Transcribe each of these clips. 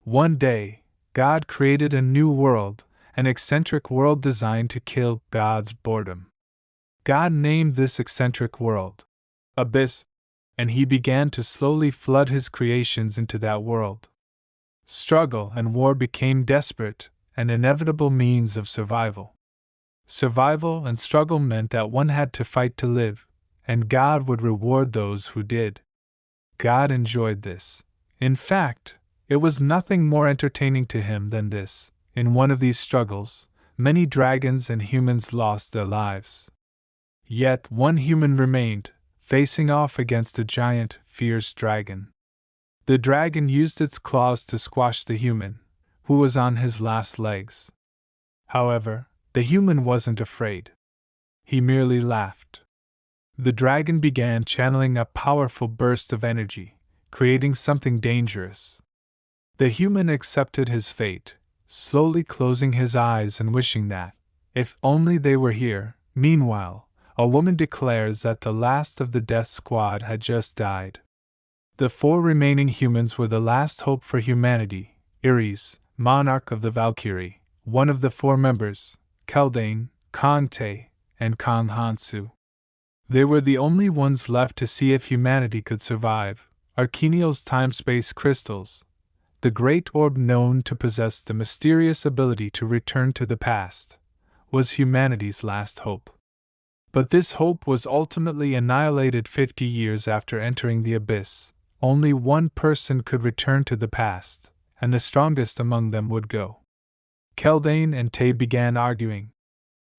One day, God created a new world, an eccentric world designed to kill God's boredom. God named this eccentric world Abyss, and he began to slowly flood his creations into that world. Struggle and war became desperate, an inevitable means of survival. Survival and struggle meant that one had to fight to live, and God would reward those who did. God enjoyed this. In fact, it was nothing more entertaining to him than this. In one of these struggles, many dragons and humans lost their lives. Yet one human remained, facing off against a giant, fierce dragon. The dragon used its claws to squash the human, who was on his last legs. However, the human wasn't afraid. He merely laughed. The dragon began channeling a powerful burst of energy, creating something dangerous. The human accepted his fate, slowly closing his eyes and wishing that, if only they were here. Meanwhile, a woman declares that the last of the death squad had just died. The 4 remaining humans were the last hope for humanity: Ares, monarch of the Valkyrie, one of the 4 members, Keldane, Kante, and Kang Hansu. They were the only ones left to see if humanity could survive. Archenial's time-space crystals, the great orb known to possess the mysterious ability to return to the past, was humanity's last hope. But this hope was ultimately annihilated 50 years after entering the abyss. Only one person could return to the past, and the strongest among them would go. Keldane and Tay began arguing.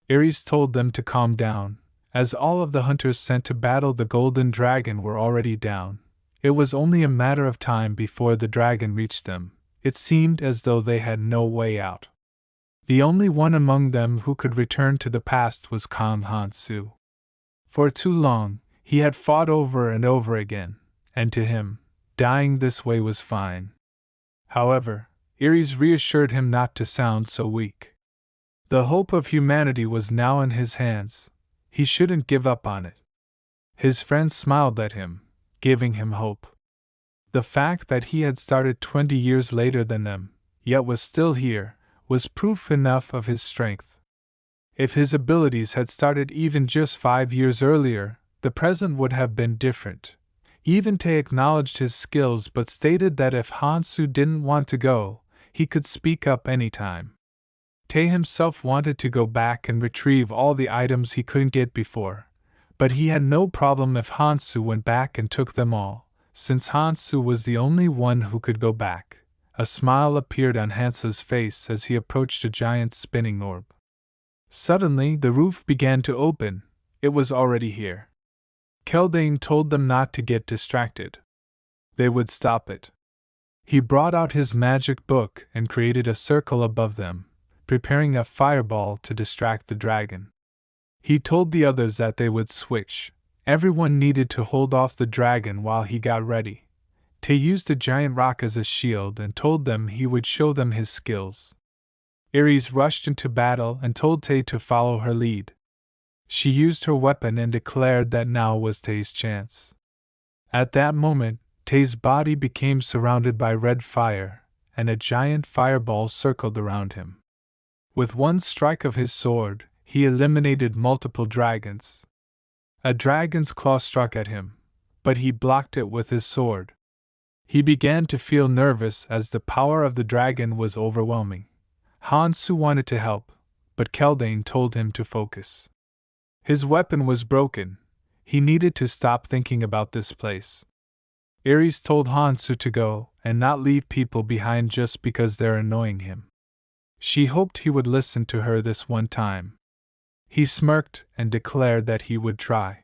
Ares told them to calm down, as all of the hunters sent to battle the golden dragon were already down. It was only a matter of time before the dragon reached them. It seemed as though they had no way out. The only one among them who could return to the past was Kang Hansu. For too long, he had fought over and over again, and to him, dying this way was fine. However, Ares reassured him not to sound so weak. The hope of humanity was now in his hands. He shouldn't give up on it. His friends smiled at him, giving him hope. The fact that he had started 20 years later than them, yet was still here, was proof enough of his strength. If his abilities had started even just 5 years earlier, the present would have been different. Even Tay acknowledged his skills but stated that if Hansu didn't want to go, he could speak up anytime. Tay himself wanted to go back and retrieve all the items he couldn't get before, but he had no problem if Hansu went back and took them all, since Hansu was the only one who could go back. A smile appeared on Hansu's face as he approached a giant spinning orb. Suddenly the roof began to open. It was already here. Keldane told them not to get distracted. They would stop it. He brought out his magic book and created a circle above them, preparing a fireball to distract the dragon. He told the others that they would switch. Everyone needed to hold off the dragon while he got ready. Tay used a giant rock as a shield and told them he would show them his skills. Ares rushed into battle and told Tay to follow her lead. She used her weapon and declared that now was Tay's chance. At that moment, Tay's body became surrounded by red fire, and a giant fireball circled around him. With one strike of his sword, he eliminated multiple dragons. A dragon's claw struck at him, but he blocked it with his sword. He began to feel nervous as the power of the dragon was overwhelming. Hansu wanted to help, but Keldane told him to focus. His weapon was broken. He needed to stop thinking about this place. Ares told Hansu to go and not leave people behind just because they're annoying him. She hoped he would listen to her this one time. He smirked and declared that he would try.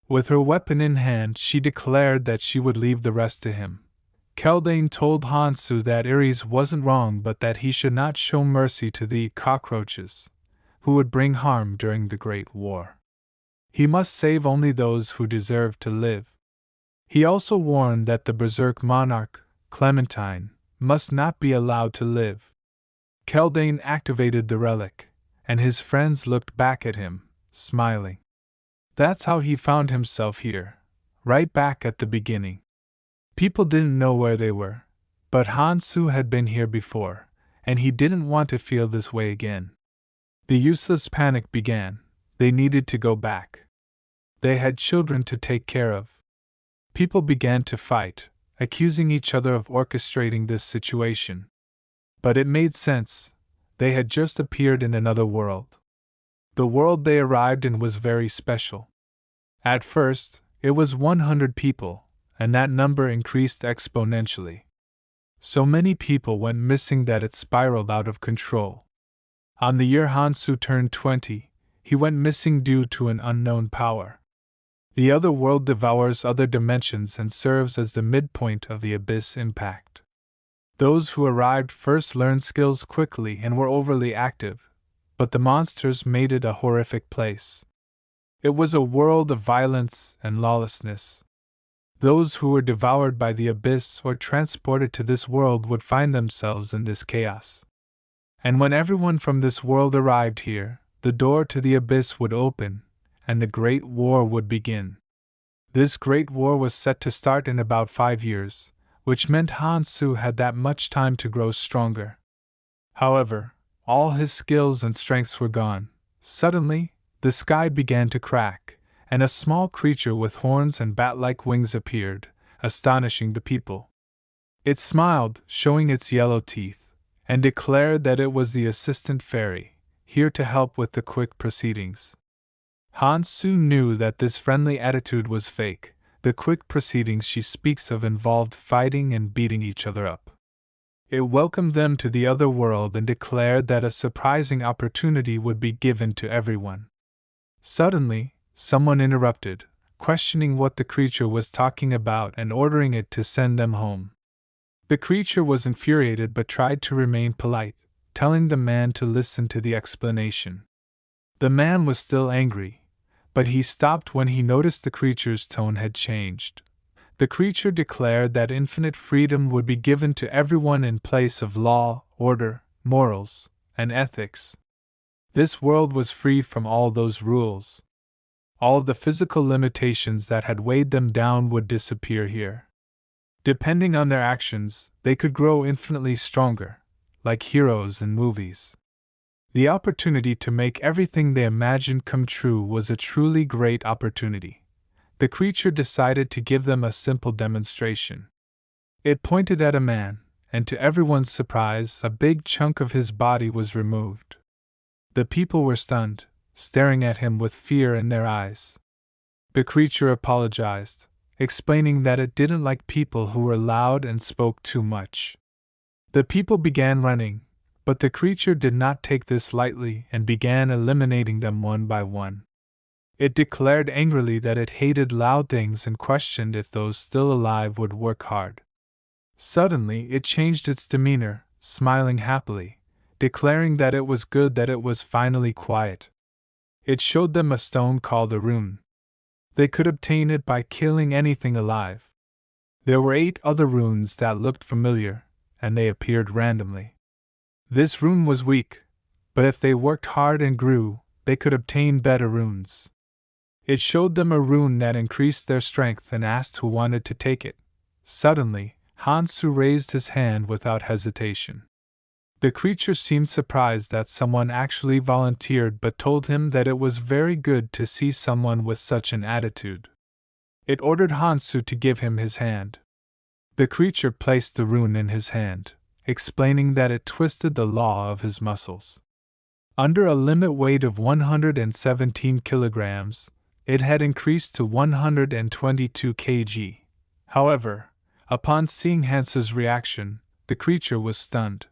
With her weapon in hand, she declared that she would leave the rest to him. Keldane told Hansu that Ares wasn't wrong but that he should not show mercy to the cockroaches, who would bring harm during the Great War. He must save only those who deserve to live. He also warned that the berserk monarch, Clementine, must not be allowed to live. Keldane activated the relic, and his friends looked back at him, smiling. That's how he found himself here, right back at the beginning. People didn't know where they were. But Hansu had been here before, and he didn't want to feel this way again. The useless panic began. They needed to go back. They had children to take care of. People began to fight, accusing each other of orchestrating this situation. But it made sense. They had just appeared in another world. The world they arrived in was very special. At first, it was 100 people, and that number increased exponentially. So many people went missing that it spiraled out of control. On the year Hansu turned 20, he went missing due to an unknown power. The other world devours other dimensions and serves as the midpoint of the abyss impact. Those who arrived first learned skills quickly and were overly active, but the monsters made it a horrific place. It was a world of violence and lawlessness. Those who were devoured by the abyss or transported to this world would find themselves in this chaos. And when everyone from this world arrived here, the door to the abyss would open, and the Great War would begin. This Great War was set to start in about 5 years, which meant Hansu had that much time to grow stronger. However, all his skills and strengths were gone. Suddenly, the sky began to crack, and a small creature with horns and bat-like wings appeared, astonishing the people. It smiled, showing its yellow teeth, and declared that it was the assistant fairy, here to help with the quick proceedings. Hansu knew that this friendly attitude was fake. The quick proceedings she speaks of involved fighting and beating each other up. It welcomed them to the other world and declared that a surprising opportunity would be given to everyone. Suddenly, someone interrupted, questioning what the creature was talking about and ordering it to send them home. The creature was infuriated but tried to remain polite, telling the man to listen to the explanation. The man was still angry, but he stopped when he noticed the creature's tone had changed. The creature declared that infinite freedom would be given to everyone in place of law, order, morals, and ethics. This world was free from all those rules. All the physical limitations that had weighed them down would disappear here. Depending on their actions, they could grow infinitely stronger, like heroes in movies. The opportunity to make everything they imagined come true was a truly great opportunity. The creature decided to give them a simple demonstration. It pointed at a man, and to everyone's surprise, a big chunk of his body was removed. The people were stunned, staring at him with fear in their eyes. The creature apologized, explaining that it didn't like people who were loud and spoke too much. The people began running, but the creature did not take this lightly and began eliminating them one by one. It declared angrily that it hated loud things and questioned if those still alive would work hard. Suddenly, it changed its demeanor, smiling happily, declaring that it was good that it was finally quiet. It showed them a stone called a rune. They could obtain it by killing anything alive. There were 8 other runes that looked familiar, and they appeared randomly. This rune was weak, but if they worked hard and grew, they could obtain better runes. It showed them a rune that increased their strength and asked who wanted to take it. Suddenly, Hansu raised his hand without hesitation. The creature seemed surprised that someone actually volunteered but told him that it was very good to see someone with such an attitude. It ordered Hansu to give him his hand. The creature placed the rune in his hand, explaining that it twisted the law of his muscles. Under a limit weight of 117 kilograms, it had increased to 122 kg. However, upon seeing Hansu's reaction, the creature was stunned.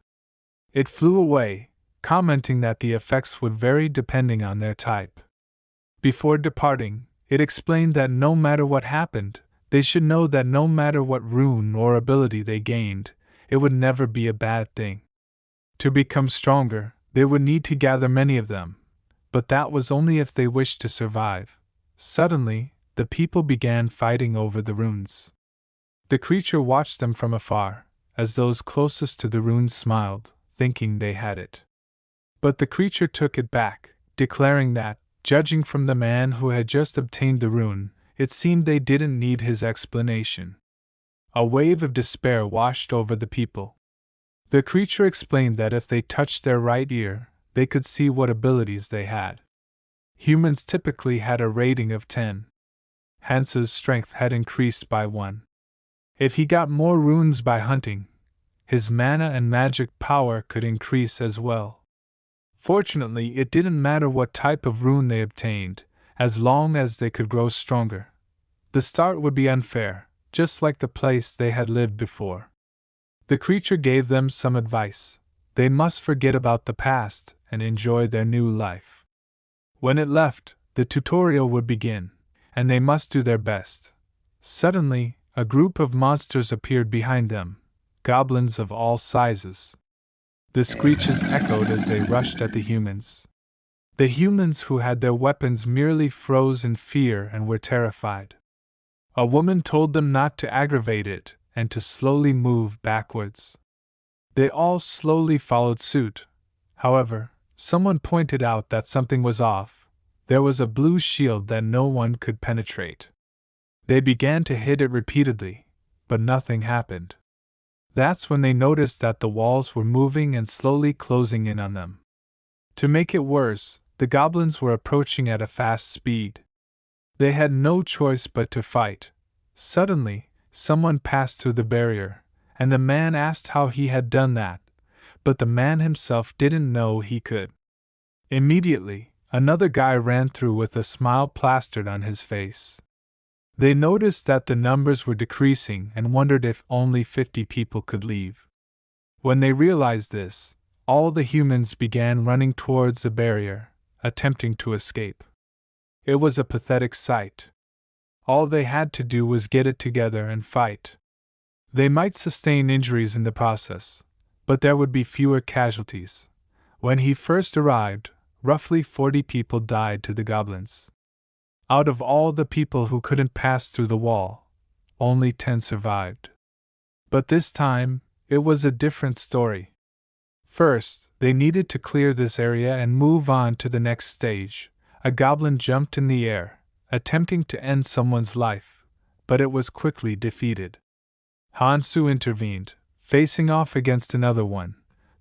It flew away, commenting that the effects would vary depending on their type. Before departing, it explained that no matter what happened, they should know that no matter what rune or ability they gained, it would never be a bad thing. To become stronger, they would need to gather many of them, but that was only if they wished to survive. Suddenly, the people began fighting over the runes. The creature watched them from afar, as those closest to the runes smiled, thinking they had it. But the creature took it back, declaring that, judging from the man who had just obtained the rune, it seemed they didn't need his explanation. A wave of despair washed over the people. The creature explained that if they touched their right ear, they could see what abilities they had. Humans typically had a rating of 10. Hans's strength had increased by 1. If he got more runes by hunting, his mana and magic power could increase as well. Fortunately, it didn't matter what type of rune they obtained, as long as they could grow stronger. The start would be unfair, just like the place they had lived before. The creature gave them some advice. They must forget about the past and enjoy their new life. When it left, the tutorial would begin, and they must do their best. Suddenly, a group of monsters appeared behind them, goblins of all sizes. The screeches echoed as they rushed at the humans. The humans who had their weapons merely froze in fear and were terrified. A woman told them not to aggravate it and to slowly move backwards. They all slowly followed suit. However, someone pointed out that something was off. There was a blue shield that no one could penetrate. They began to hit it repeatedly, but nothing happened. That's when they noticed that the walls were moving and slowly closing in on them. To make it worse, the goblins were approaching at a fast speed. They had no choice but to fight. Suddenly, someone passed through the barrier, and the man asked how he had done that, but the man himself didn't know he could. Immediately, another guy ran through with a smile plastered on his face. They noticed that the numbers were decreasing and wondered if only 50 people could leave. When they realized this, all the humans began running towards the barrier, attempting to escape. It was a pathetic sight. All they had to do was get it together and fight. They might sustain injuries in the process, but there would be fewer casualties. When he first arrived, roughly 40 people died to the goblins. Out of all the people who couldn't pass through the wall, only 10 survived. But this time, it was a different story. First, they needed to clear this area and move on to the next stage. A goblin jumped in the air, attempting to end someone's life, but it was quickly defeated. Hansu intervened, facing off against another one,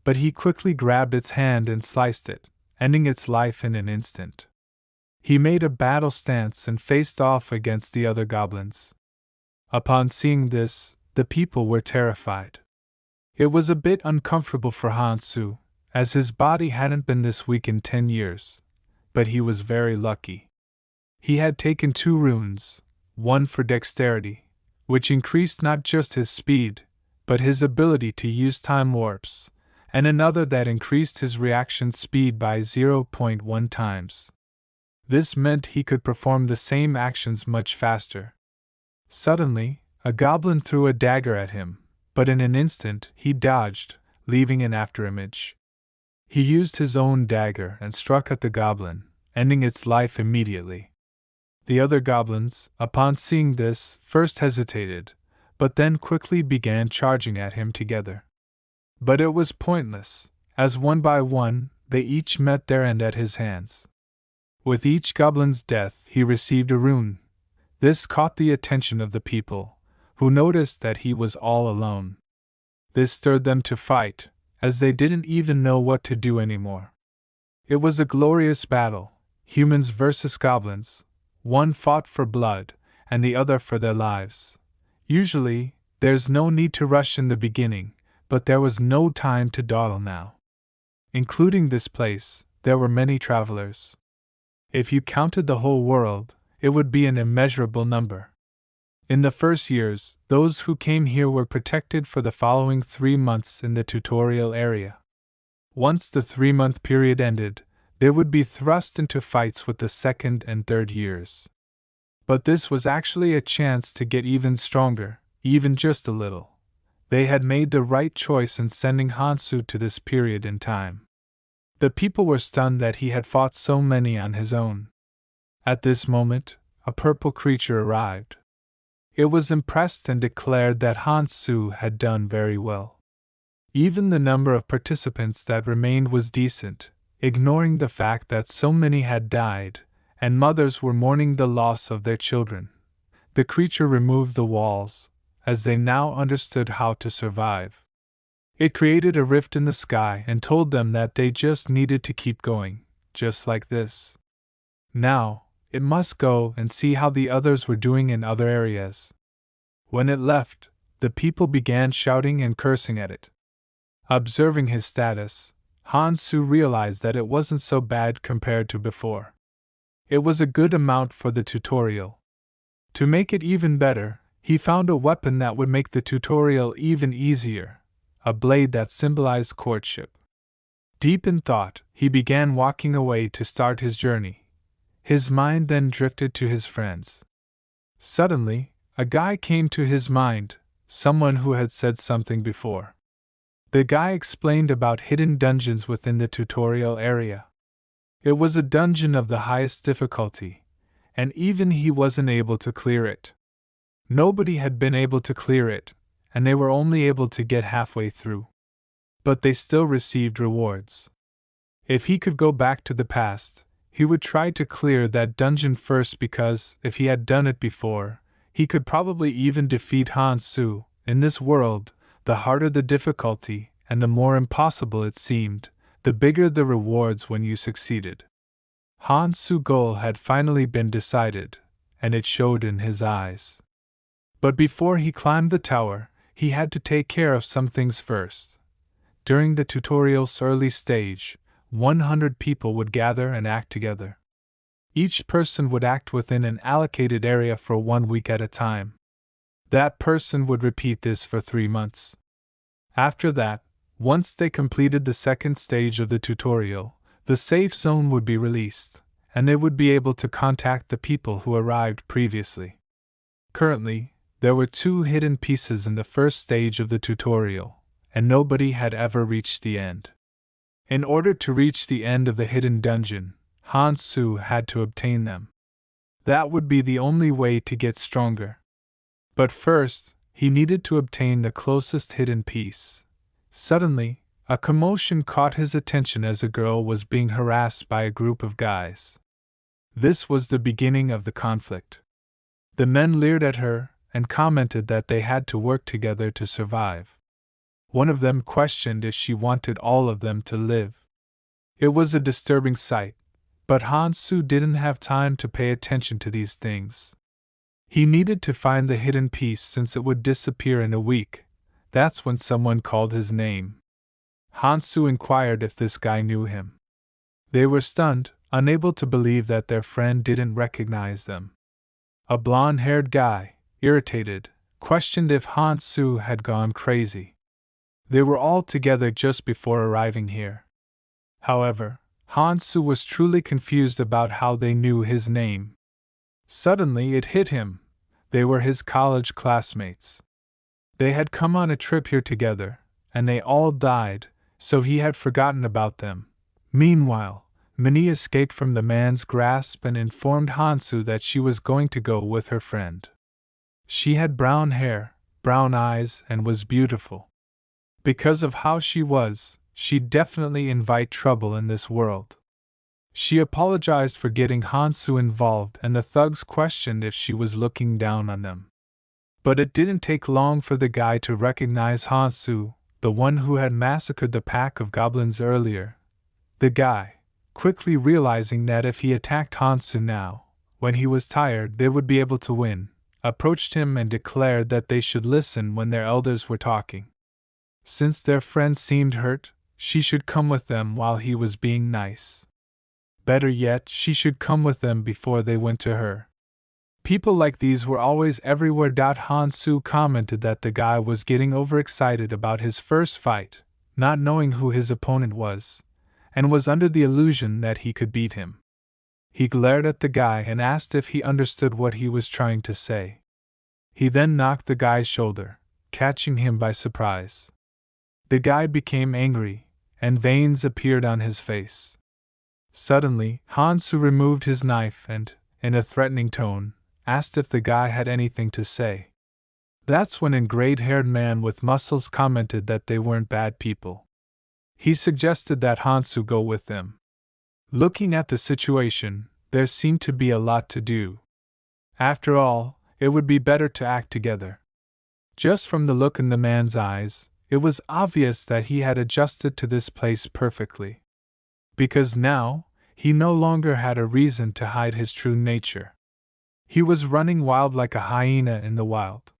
but he quickly grabbed its hand and sliced it, ending its life in an instant. He made a battle stance and faced off against the other goblins. Upon seeing this, the people were terrified. It was a bit uncomfortable for Hansu, as his body hadn't been this weak in 10 years, but he was very lucky. He had taken 2 runes, one for dexterity, which increased not just his speed, but his ability to use time warps, and another that increased his reaction speed by 0.1 times. This meant he could perform the same actions much faster. Suddenly, a goblin threw a dagger at him, but in an instant he dodged, leaving an afterimage. He used his own dagger and struck at the goblin, ending its life immediately. The other goblins, upon seeing this, first hesitated, but then quickly began charging at him together. But it was pointless, as one by one, they each met their end at his hands. With each goblin's death, he received a rune. This caught the attention of the people, who noticed that he was all alone. This stirred them to fight, as they didn't even know what to do anymore. It was a glorious battle, humans versus goblins. One fought for blood, and the other for their lives. Usually, there's no need to rush in the beginning, but there was no time to dawdle now. Including this place, there were many travelers. If you counted the whole world, it would be an immeasurable number. In the first years, those who came here were protected for the following 3 months in the tutorial area. Once the 3-month period ended, they would be thrust into fights with the second and third years. But this was actually a chance to get even stronger, even just a little. They had made the right choice in sending Hansu to this period in time. The people were stunned that he had fought so many on his own. At this moment, a purple creature arrived. It was impressed and declared that Hansu had done very well. Even the number of participants that remained was decent, ignoring the fact that so many had died, and mothers were mourning the loss of their children. The creature removed the walls, as they now understood how to survive. It created a rift in the sky and told them that they just needed to keep going, just like this. Now, it must go and see how the others were doing in other areas. When it left, the people began shouting and cursing at it. Observing his status, Han-Su realized that it wasn't so bad compared to before. It was a good amount for the tutorial. To make it even better, he found a weapon that would make the tutorial even easier, a blade that symbolized courtship. Deep in thought, he began walking away to start his journey. His mind then drifted to his friends. Suddenly, a guy came to his mind, someone who had said something before. The guy explained about hidden dungeons within the tutorial area. It was a dungeon of the highest difficulty, and even he wasn't able to clear it. Nobody had been able to clear it, and they were only able to get halfway through. But they still received rewards. If he could go back to the past, he would try to clear that dungeon first because, if he had done it before, he could probably even defeat Han-Su. In this world, the harder the difficulty, and the more impossible it seemed, the bigger the rewards when you succeeded. Han-Su's goal had finally been decided, and it showed in his eyes. But before he climbed the tower, he had to take care of some things first. During the tutorial's early stage, 100 people would gather and act together. Each person would act within an allocated area for 1 week at a time. That person would repeat this for 3 months. After that, once they completed the second stage of the tutorial, the safe zone would be released, and they would be able to contact the people who arrived previously. Currently, there were 2 hidden pieces in the first stage of the tutorial, and nobody had ever reached the end. In order to reach the end of the hidden dungeon, Han-Su had to obtain them. That would be the only way to get stronger. But first, he needed to obtain the closest hidden piece. Suddenly, a commotion caught his attention as a girl was being harassed by a group of guys. This was the beginning of the conflict. The men leered at her and commented that they had to work together to survive. One of them questioned if she wanted all of them to live. It was a disturbing sight, but Han-Su didn't have time to pay attention to these things. He needed to find the hidden piece since it would disappear in a week. That's when someone called his name. Han-Su inquired if this guy knew him. They were stunned, unable to believe that their friend didn't recognize them. A blonde-haired guy, irritated, questioned if Han-Su had gone crazy. They were all together just before arriving here. However, Han-Su was truly confused about how they knew his name. Suddenly it hit him. They were his college classmates. They had come on a trip here together, and they all died, so he had forgotten about them. Meanwhile, Minnie escaped from the man's grasp and informed Han-Su that she was going to go with her friend. She had brown hair, brown eyes, and was beautiful. Because of how she was, she'd definitely invite trouble in this world. She apologized for getting Han-Su involved, and the thugs questioned if she was looking down on them. But it didn't take long for the guy to recognize Han-Su, the one who had massacred the pack of goblins earlier. The guy, quickly realizing that if he attacked Han-Su now, when he was tired they would be able to win, approached him and declared that they should listen when their elders were talking. Since their friend seemed hurt, she should come with them while he was being nice. Better yet, she should come with them before they went to her. People like these were always everywhere. Han-Su commented that the guy was getting overexcited about his first fight, not knowing who his opponent was, and was under the illusion that he could beat him. He glared at the guy and asked if he understood what he was trying to say. He then knocked the guy's shoulder, catching him by surprise. The guy became angry, and veins appeared on his face. Suddenly, Han-Su removed his knife and, in a threatening tone, asked if the guy had anything to say. That's when a gray-haired man with muscles commented that they weren't bad people. He suggested that Han-Su go with them. Looking at the situation, there seemed to be a lot to do. After all, it would be better to act together. Just from the look in the man's eyes, it was obvious that he had adjusted to this place perfectly. Because now, he no longer had a reason to hide his true nature. He was running wild like a hyena in the wild.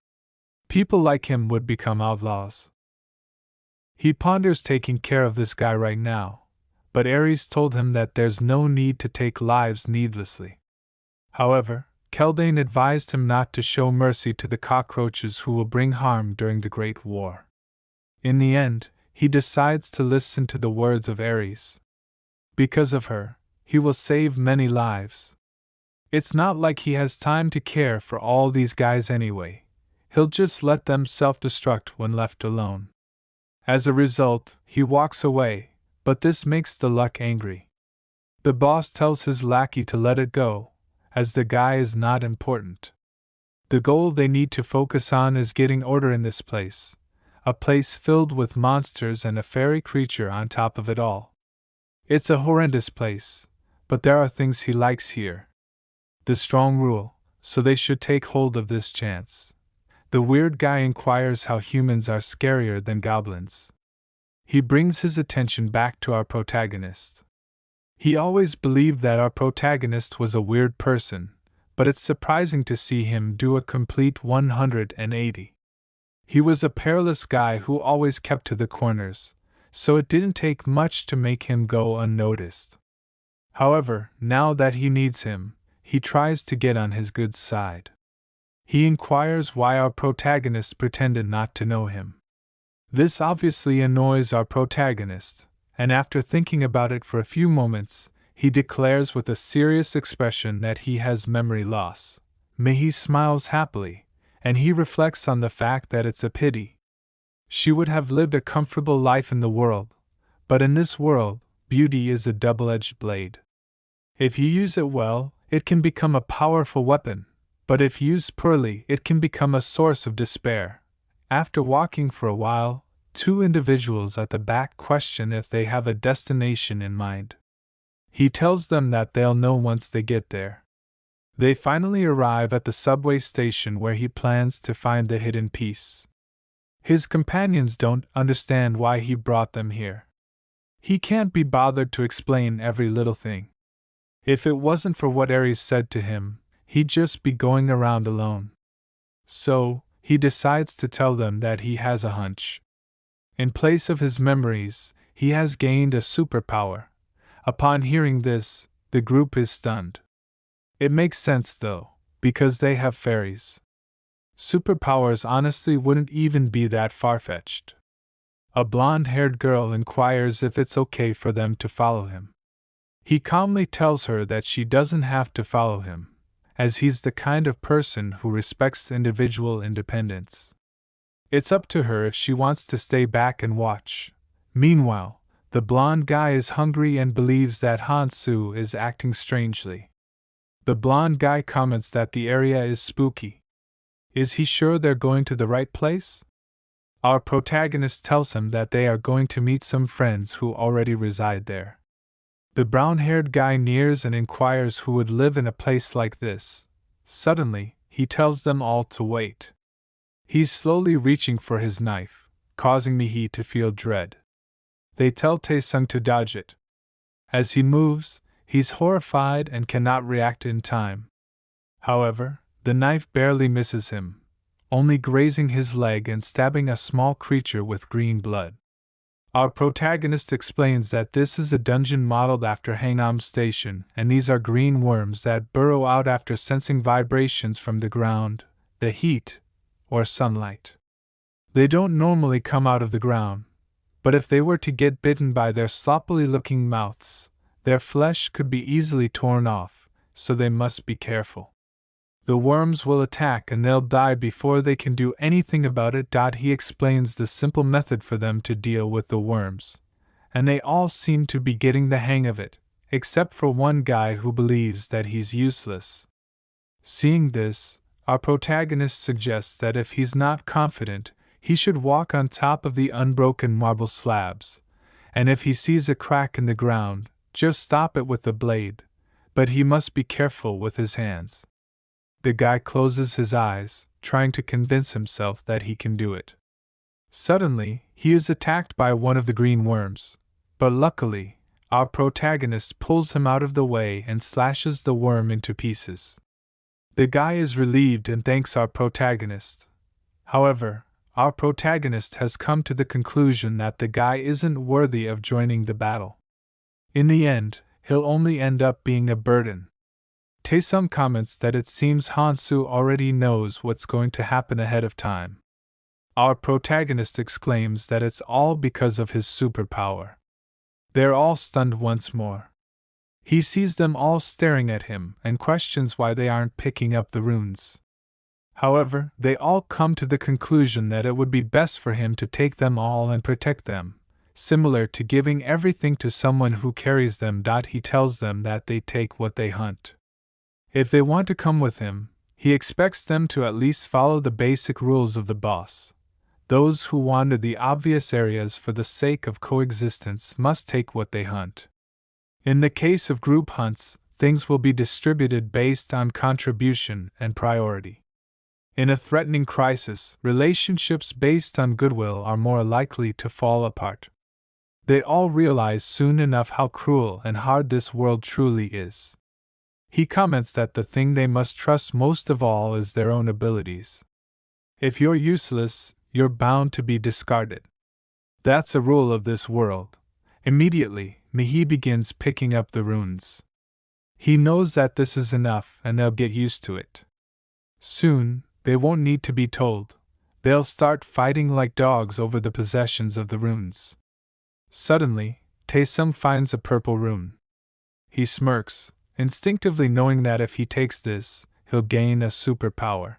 People like him would become outlaws. He ponders taking care of this guy right now, but Ares told him that there's no need to take lives needlessly. However, Keldane advised him not to show mercy to the cockroaches who will bring harm during the Great War. In the end, he decides to listen to the words of Ares. Because of her, he will save many lives. It's not like he has time to care for all these guys anyway. He'll just let them self-destruct when left alone. As a result, he walks away, but this makes the Luck angry. The boss tells his lackey to let it go, as the guy is not important. The goal they need to focus on is getting order in this place, a place filled with monsters and a fairy creature on top of it all. It's a horrendous place, but there are things he likes here. The strong rule, so they should take hold of this chance. The weird guy inquires how humans are scarier than goblins. He brings his attention back to our protagonist. He always believed that our protagonist was a weird person, but it's surprising to see him do a complete 180. He was a perilous guy who always kept to the corners, so it didn't take much to make him go unnoticed. However, now that he needs him, he tries to get on his good side. He inquires why our protagonist pretended not to know him. This obviously annoys our protagonist, and after thinking about it for a few moments, he declares with a serious expression that he has memory loss. Mehi smiles happily, and he reflects on the fact that it's a pity. She would have lived a comfortable life in the world, but in this world, beauty is a double-edged blade. If you use it well, it can become a powerful weapon, but if used poorly, it can become a source of despair. After walking for a while, two individuals at the back question if they have a destination in mind. He tells them that they'll know once they get there. They finally arrive at the subway station where he plans to find the hidden piece. His companions don't understand why he brought them here. He can't be bothered to explain every little thing. If it wasn't for what Ares said to him, he'd just be going around alone. So, he decides to tell them that he has a hunch. In place of his memories, he has gained a superpower. Upon hearing this, the group is stunned. It makes sense though, because they have fairies. Superpowers honestly wouldn't even be that far-fetched. A blonde-haired girl inquires if it's okay for them to follow him. He calmly tells her that she doesn't have to follow him, as he's the kind of person who respects individual independence. It's up to her if she wants to stay back and watch. Meanwhile, the blonde guy is hungry and believes that Hansu is acting strangely. The blonde guy comments that the area is spooky. Is he sure they're going to the right place? Our protagonist tells him that they are going to meet some friends who already reside there. The brown-haired guy nears and inquires who would live in a place like this. Suddenly, he tells them all to wait. He's slowly reaching for his knife, causing Mihi to feel dread. They tell Taesung to dodge it. As he moves, he's horrified and cannot react in time. However, the knife barely misses him, only grazing his leg and stabbing a small creature with green blood. Our protagonist explains that this is a dungeon modeled after Hangnam Station, and these are green worms that burrow out after sensing vibrations from the ground, the heat, or sunlight. They don't normally come out of the ground, but if they were to get bitten by their sloppily-looking mouths, their flesh could be easily torn off, so they must be careful. The worms will attack and they'll die before they can do anything about it. He explains the simple method for them to deal with the worms, and they all seem to be getting the hang of it, except for one guy who believes that he's useless. Seeing this, our protagonist suggests that if he's not confident, he should walk on top of the unbroken marble slabs, and if he sees a crack in the ground, just stop it with the blade, but he must be careful with his hands. The guy closes his eyes, trying to convince himself that he can do it. Suddenly, he is attacked by one of the green worms, but luckily, our protagonist pulls him out of the way and slashes the worm into pieces. The guy is relieved and thanks our protagonist. However, our protagonist has come to the conclusion that the guy isn't worthy of joining the battle. In the end, he'll only end up being a burden. Taesung comments that it seems Hansu already knows what's going to happen ahead of time. Our protagonist exclaims that it's all because of his superpower. They're all stunned once more. He sees them all staring at him and questions why they aren't picking up the runes. However, they all come to the conclusion that it would be best for him to take them all and protect them, similar to giving everything to someone who carries them. He tells them that they take what they hunt. If they want to come with him, he expects them to at least follow the basic rules of the boss. Those who wander the obvious areas for the sake of coexistence must take what they hunt. In the case of group hunts, things will be distributed based on contribution and priority. In a threatening crisis, relationships based on goodwill are more likely to fall apart. They all realize soon enough how cruel and hard this world truly is. He comments that the thing they must trust most of all is their own abilities. If you're useless, you're bound to be discarded. That's a rule of this world. Immediately, Mihi begins picking up the runes. He knows that this is enough and they'll get used to it. Soon, they won't need to be told. They'll start fighting like dogs over the possessions of the runes. Suddenly, Taesung finds a purple rune. He smirks, instinctively knowing that if he takes this, he'll gain a superpower.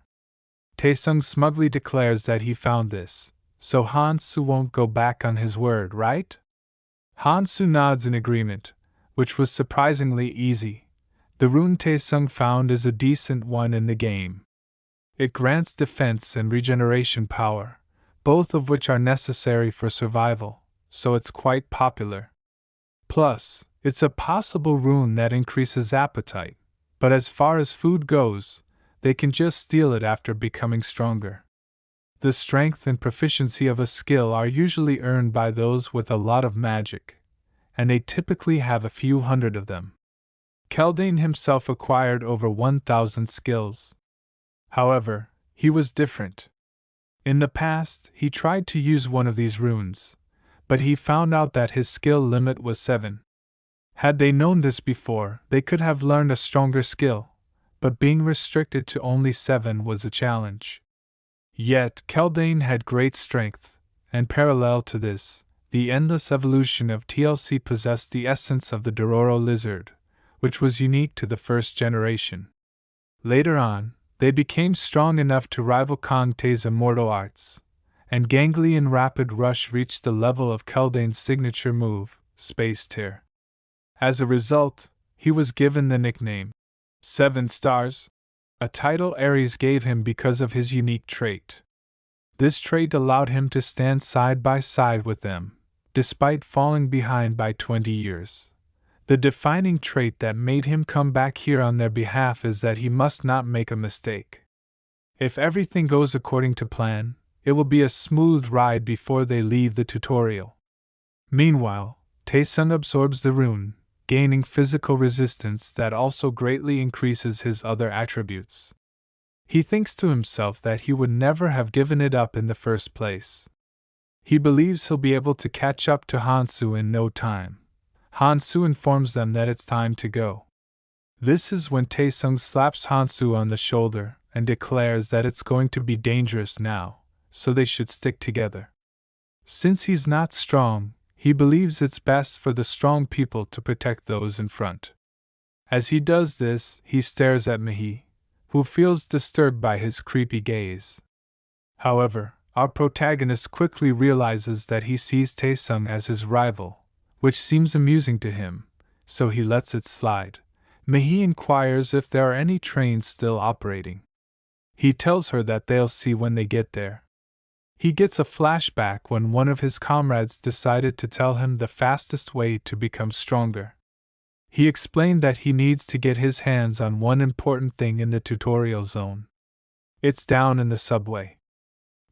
Taesung smugly declares that he found this, so Hansu won't go back on his word, right? Hansu nods in agreement, which was surprisingly easy. The rune Taesung found is a decent one in the game. It grants defense and regeneration power, both of which are necessary for survival, so it's quite popular. Plus, it's a possible rune that increases appetite, but as far as food goes, they can just steal it after becoming stronger. The strength and proficiency of a skill are usually earned by those with a lot of magic, and they typically have a few hundred of them. Keldane himself acquired over 1,000 skills. However, he was different. In the past, he tried to use one of these runes, but he found out that his skill limit was 7. Had they known this before, they could have learned a stronger skill, but being restricted to only 7 was a challenge. Yet, Keldane had great strength, and parallel to this, the endless evolution of TLC possessed the essence of the Dororo lizard, which was unique to the first generation. Later on, they became strong enough to rival Kangtae's immortal arts, and Ganglion Rapid Rush reached the level of Keldane's signature move, Space Tear. As a result, he was given the nickname 7 Stars, a title Ares gave him because of his unique trait. This trait allowed him to stand side by side with them, despite falling behind by 20 years. The defining trait that made him come back here on their behalf is that he must not make a mistake. If everything goes according to plan, it will be a smooth ride before they leave the tutorial. Meanwhile, Taesung absorbs the rune, gaining physical resistance that also greatly increases his other attributes. He thinks to himself that he would never have given it up in the first place. He believes he'll be able to catch up to Hansu in no time. Hansu informs them that it's time to go. This is when Taesung slaps Hansu on the shoulder and declares that it's going to be dangerous now, so they should stick together. Since he's not strong, he believes it's best for the strong people to protect those in front. As he does this, he stares at Mihi, who feels disturbed by his creepy gaze. However, our protagonist quickly realizes that he sees Taesung as his rival, which seems amusing to him, so he lets it slide. Mihi inquires if there are any trains still operating. He tells her that they'll see when they get there. He gets a flashback when one of his comrades decided to tell him the fastest way to become stronger. He explained that he needs to get his hands on one important thing in the tutorial zone. It's down in the subway.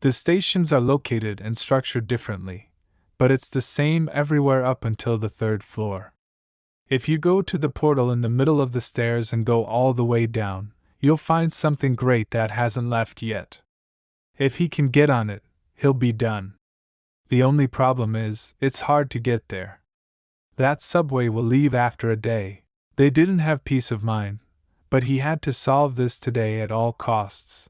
The stations are located and structured differently, but it's the same everywhere up until the third floor. If you go to the portal in the middle of the stairs and go all the way down, you'll find something great that hasn't left yet. If he can get on it, he'll be done. The only problem is, it's hard to get there. That subway will leave after a day. They didn't have peace of mind, but he had to solve this today at all costs.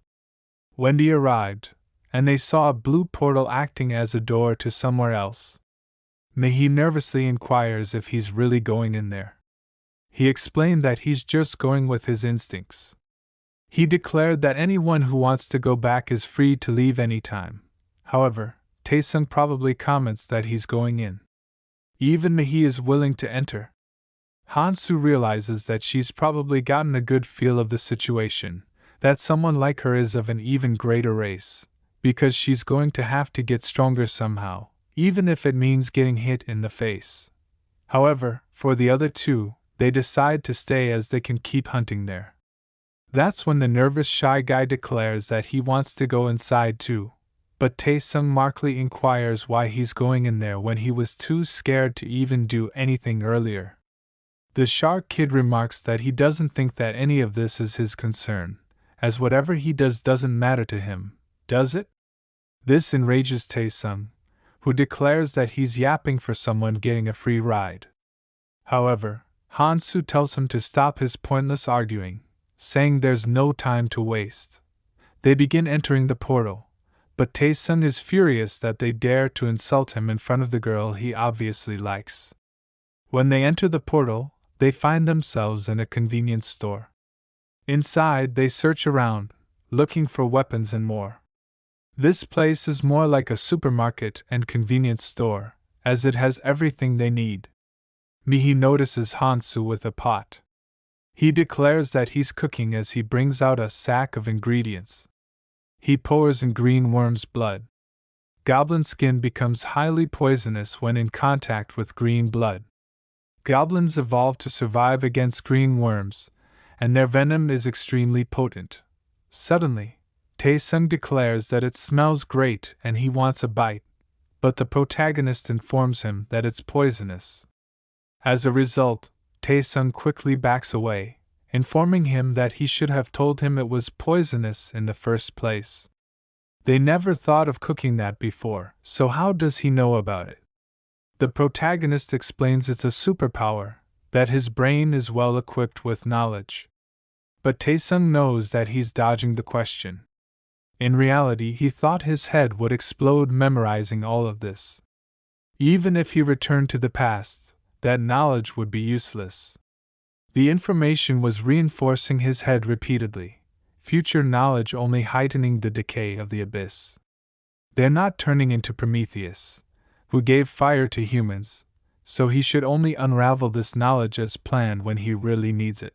Wendy arrived, and they saw a blue portal acting as a door to somewhere else. He nervously inquires if he's really going in there. He explained that he's just going with his instincts. He declared that anyone who wants to go back is free to leave anytime. However, Taesung probably comments that he's going in. Even Mihi is willing to enter. Hansu realizes that she's probably gotten a good feel of the situation, that someone like her is of an even greater race, because she's going to have to get stronger somehow, even if it means getting hit in the face. However, for the other two, they decide to stay as they can keep hunting there. That's when the nervous shy guy declares that he wants to go inside too, but Taesung markly inquires why he's going in there when he was too scared to even do anything earlier. The shark kid remarks that he doesn't think that any of this is his concern, as whatever he does doesn't matter to him, does it? This enrages Taesung, who declares that he's yapping for someone getting a free ride. However, Hansu tells him to stop his pointless arguing, saying there's no time to waste. They begin entering the portal, but Taesung is furious that they dare to insult him in front of the girl he obviously likes. When they enter the portal, they find themselves in a convenience store. Inside, they search around, looking for weapons and more. This place is more like a supermarket and convenience store, as it has everything they need. Mihi notices Hansu with a pot. He declares that he's cooking as he brings out a sack of ingredients. He pours in green worm's blood. Goblin skin becomes highly poisonous when in contact with green blood. Goblins evolve to survive against green worms, and their venom is extremely potent. Suddenly, Taesung declares that it smells great and he wants a bite, but the protagonist informs him that it's poisonous. As a result, Taesung quickly backs away, informing him that he should have told him it was poisonous in the first place. They never thought of cooking that before, so how does he know about it? The protagonist explains it's a superpower, that his brain is well equipped with knowledge. But Taesung knows that he's dodging the question. In reality, he thought his head would explode memorizing all of this. Even if he returned to the past, that knowledge would be useless. The information was reinforcing his head repeatedly, future knowledge only heightening the decay of the abyss. They're not turning into Prometheus, who gave fire to humans, so he should only unravel this knowledge as planned when he really needs it.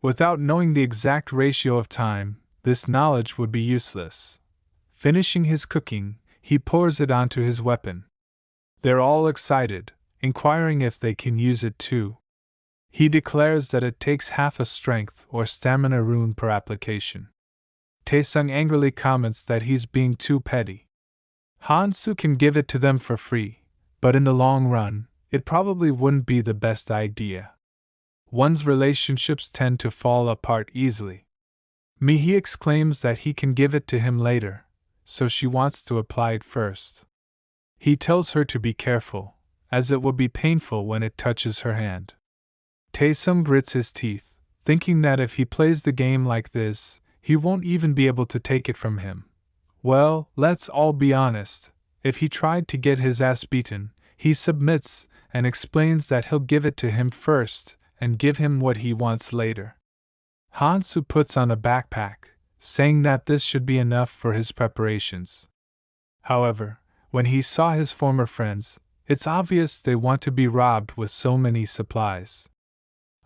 Without knowing the exact ratio of time, this knowledge would be useless. Finishing his cooking, he pours it onto his weapon. They're all excited, inquiring if they can use it too. He declares that it takes half a strength or stamina rune per application. Taesung angrily comments that he's being too petty. Hansu can give it to them for free, but in the long run, it probably wouldn't be the best idea. One's relationships tend to fall apart easily. Mihi exclaims that he can give it to him later, so she wants to apply it first. He tells her to be careful, as it will be painful when it touches her hand. Taesung grits his teeth, thinking that if he plays the game like this, he won't even be able to take it from him. Well, let's all be honest, if he tried to get his ass beaten, he submits and explains that he'll give it to him first and give him what he wants later. Hansu puts on a backpack, saying that this should be enough for his preparations. However, when he saw his former friends, it's obvious they want to be robbed with so many supplies.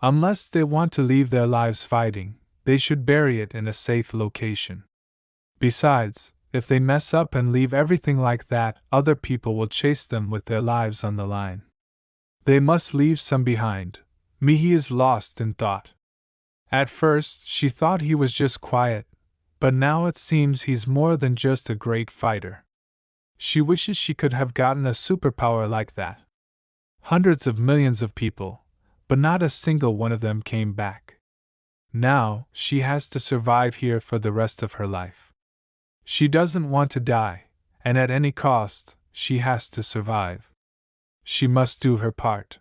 Unless they want to leave their lives fighting, they should bury it in a safe location. Besides, if they mess up and leave everything like that, other people will chase them with their lives on the line. They must leave some behind. Mihi is lost in thought. At first, she thought he was just quiet, But now it seems he's more than just a great fighter. She wishes she could have gotten a superpower like that. Hundreds of millions of people, but not a single one of them came back. Now, she has to survive here for the rest of her life. She doesn't want to die, and at any cost, she has to survive. She must do her part.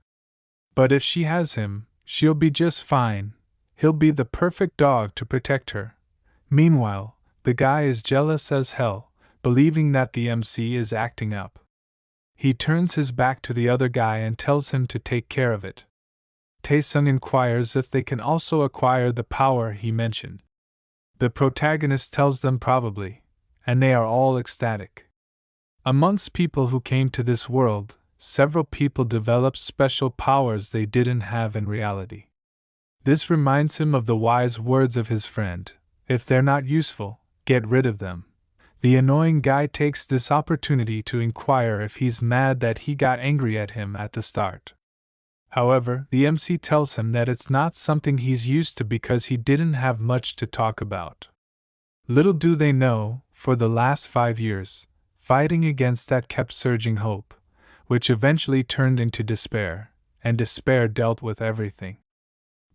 But if she has him, she'll be just fine. He'll be the perfect dog to protect her. Meanwhile, the guy is jealous as hell, believing that the MC is acting up. He turns his back to the other guy and tells him to take care of it. Taesung inquires if they can also acquire the power he mentioned. The protagonist tells them probably, and they are all ecstatic. Amongst people who came to this world, several people developed special powers they didn't have in reality. This reminds him of the wise words of his friend: if they're not useful, get rid of them. The annoying guy takes this opportunity to inquire if he's mad that he got angry at him at the start. However, the MC tells him that it's not something he's used to because he didn't have much to talk about. Little do they know, for the last 5 years, fighting against that kept surging hope, which eventually turned into despair, and despair dealt with everything.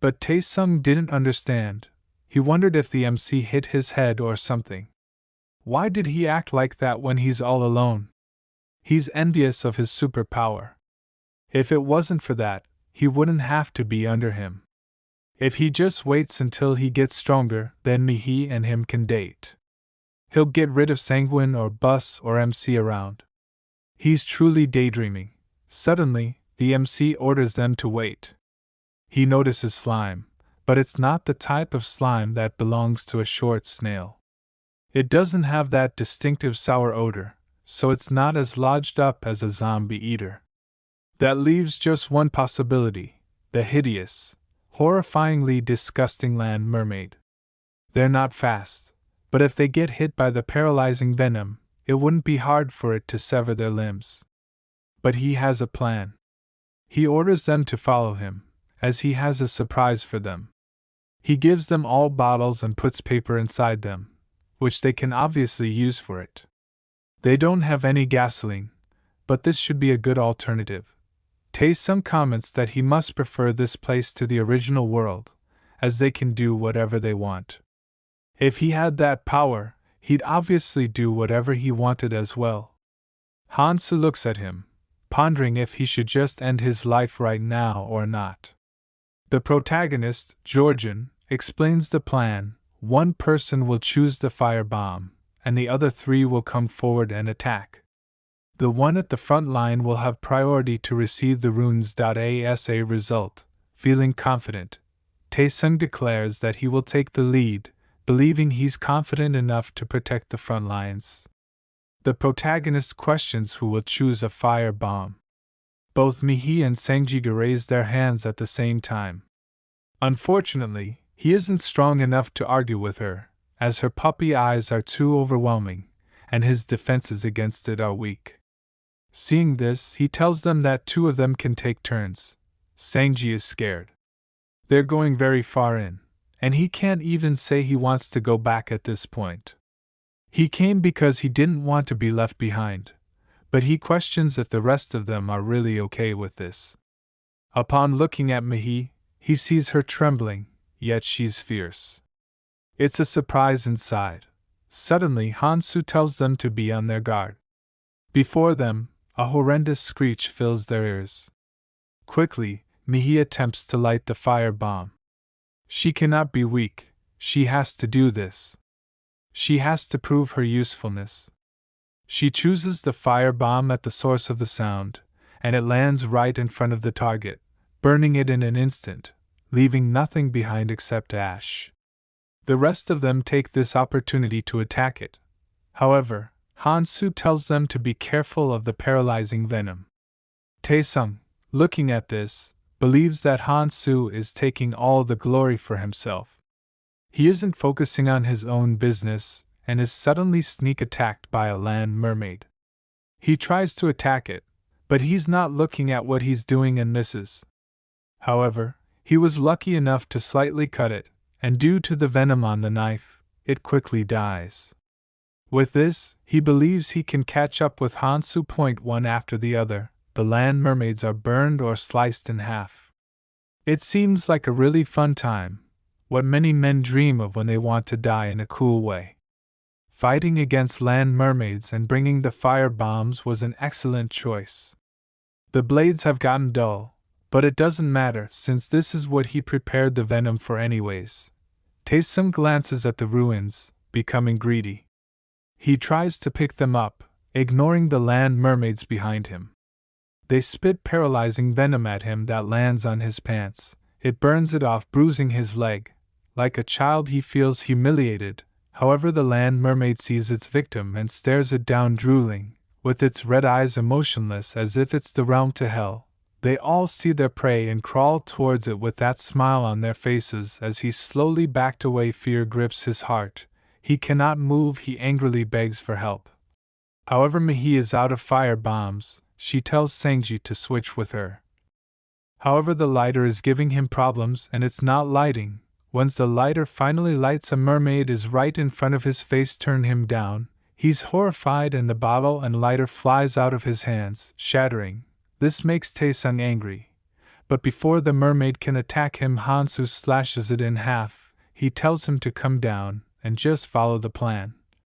But Taesung didn't understand. He wondered if the MC hit his head or something. Why did he act like that when he's all alone? He's envious of his superpower. If it wasn't for that, he wouldn't have to be under him. If he just waits until he gets stronger, then he and him can date. He'll get rid of Sanguine or Bus or MC around. He's truly daydreaming. Suddenly, the MC orders them to wait. He notices slime, but it's not the type of slime that belongs to a short snail. It doesn't have that distinctive sour odor, so it's not as lodged up as a zombie eater. That leaves just one possibility: the hideous, horrifyingly disgusting land mermaid. They're not fast, but if they get hit by the paralyzing venom, it wouldn't be hard for it to sever their limbs. But he has a plan. He orders them to follow him, as he has a surprise for them. He gives them all bottles and puts paper inside them, which they can obviously use for it. They don't have any gasoline, but this should be a good alternative. Taesung comments that he must prefer this place to the original world, as they can do whatever they want. If he had that power, he'd obviously do whatever he wanted as well. Hansu looks at him, pondering if he should just end his life right now or not. The protagonist, Georgian, explains the plan. One person will choose the firebomb, and the other 3 will come forward and attack. The one at the front line will have priority to receive the runes.asa result. Feeling confident, Taesung declares that he will take the lead, believing he's confident enough to protect the front lines. The protagonist questions who will choose a firebomb. Both Mihi and Sangjiga raise their hands at the same time. Unfortunately, he isn't strong enough to argue with her, as her puppy eyes are too overwhelming, and his defenses against it are weak. Seeing this, he tells them that 2 of them can take turns. Sangji is scared. They're going very far in, and he can't even say he wants to go back at this point. He came because he didn't want to be left behind, but he questions if the rest of them are really okay with this. Upon looking at Mihi, he sees her trembling, yet she's fierce. It's a surprise inside. Suddenly, Hansu tells them to be on their guard. Before them, a horrendous screech fills their ears. Quickly, Mihi attempts to light the firebomb. She cannot be weak, she has to do this. She has to prove her usefulness. She chooses the firebomb at the source of the sound, and it lands right in front of the target, burning it in an instant, leaving nothing behind except ash. The rest of them take this opportunity to attack it. However, Hansu tells them to be careful of the paralyzing venom. Taesung, looking at this, believes that Hansu is taking all the glory for himself. He isn't focusing on his own business and is suddenly sneak attacked by a land mermaid. He tries to attack it, but he's not looking at what he's doing and misses. However, he was lucky enough to slightly cut it, and due to the venom on the knife, it quickly dies. With this, he believes he can catch up with Hansu. One after the other, the land mermaids are burned or sliced in half. It seems like a really fun time, what many men dream of when they want to die in a cool way. Fighting against land mermaids and bringing the fire bombs was an excellent choice. The blades have gotten dull, but it doesn't matter since this is what he prepared the venom for anyways. Taysom glances at the ruins, becoming greedy. He tries to pick them up, ignoring the land mermaids behind him. They spit paralyzing venom at him that lands on his pants. It burns it off, bruising his leg. Like a child, he feels humiliated. However, the land mermaid sees its victim and stares it down, drooling, with its red eyes emotionless as if it's the realm to hell. They all see their prey and crawl towards it with that smile on their faces as he slowly backed away. Fear grips his heart. He cannot move, he angrily begs for help. However, Mihi is out of fire bombs. She tells Sangji to switch with her. However, the lighter is giving him problems and it's not lighting. Once the lighter finally lights, a mermaid is right in front of his face. Turn him down. He's horrified and the bottle and lighter flies out of his hands, shattering. This makes Taesung angry. But before the mermaid can attack him, Hansu slashes it in half. He tells him to come down and just follow the plan.